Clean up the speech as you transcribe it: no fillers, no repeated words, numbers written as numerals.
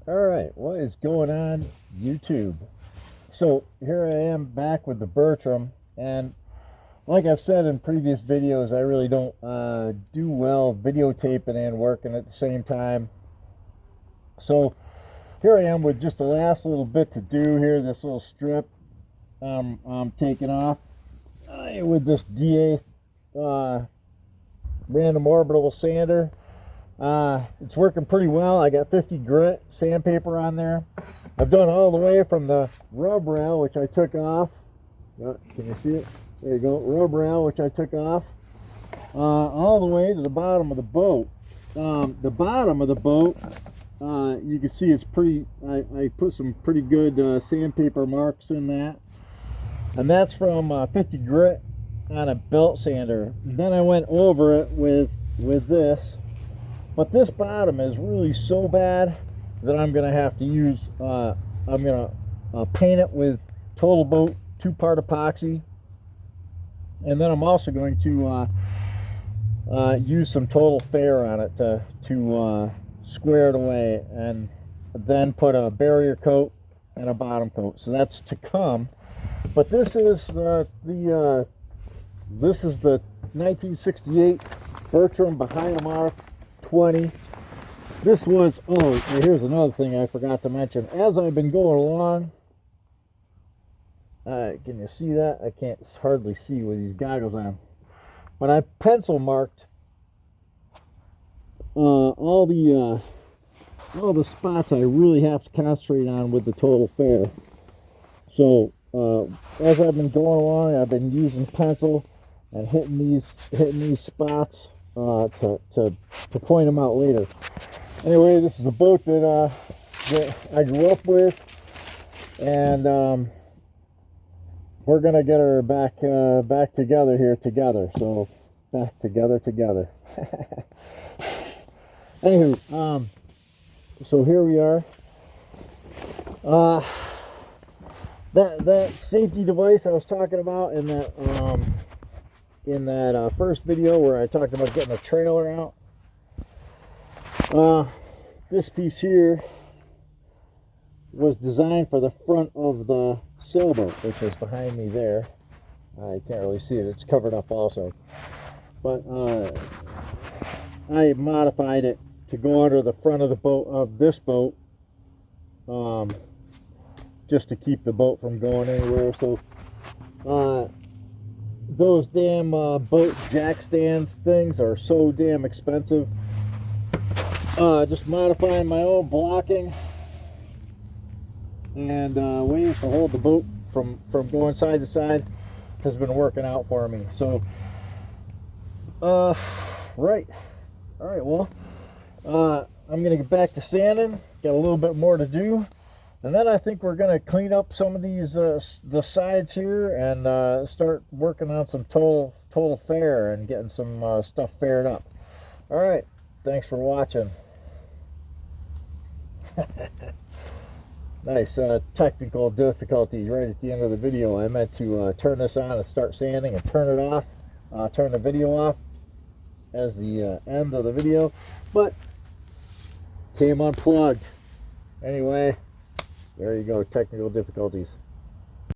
Alright, what is going on YouTube? So here I am back with the Bertram, and like I've said in previous videos, I really don't do well videotaping and working at the same time. So here I am with just the last little bit to do here, this little strip I'm taking off with this DA random orbital sander. It's working pretty well. I got 50 grit sandpaper on there. I've done all the way from the rub rail, which I took off. Can you see it? There you go, rub rail, which I took off, all the way to the bottom of the boat. The bottom of the boat, you can see it's pretty, I put some pretty good sandpaper marks in that. And that's from 50 grit on a belt sander. Then I went over it with this. But this bottom is really so bad that I'm going to have to use, I'm going to paint it with Total Boat 2-part epoxy. And then I'm also going to use some Total Fair on it to square it away. And then put a barrier coat and a bottom coat. So that's to come. But this is the 1968 Bertram Bahia Mar 20. This was, oh, here's another thing I forgot to mention. As I've been going along, can you see that? I can't hardly see with these goggles on. But I pencil marked all the spots I really have to concentrate on with the Total Fair. So as I've been going along, I've been using pencil and hitting these spots to point them out later. Anyway, this is a boat that I grew up with, and we're gonna get her back together here together. So back together. Anywho, so here we are. That safety device I was talking about in that first video where I talked about getting a trailer out. This piece here was designed for the front of the sailboat, which is behind me there. I can't really see it, it's covered up also. But I modified it to go under the front of the boat, of this boat, just to keep the boat from going anywhere. So those damn boat jack stand things are so damn expensive. Just modifying my own blocking and ways to hold the boat from going side to side has been working out for me. So right, all right, well, I'm gonna get back to sanding. Got a little bit more to do. And then I think we're going to clean up some of these, the sides here, and start working on some total fair and getting some stuff faired up. All right, thanks for watching. Nice technical difficulties right at the end of the video. I meant to turn this on and start sanding and turn it off, turn the video off as the end of the video, but came unplugged. Anyway, there you go, technical difficulties.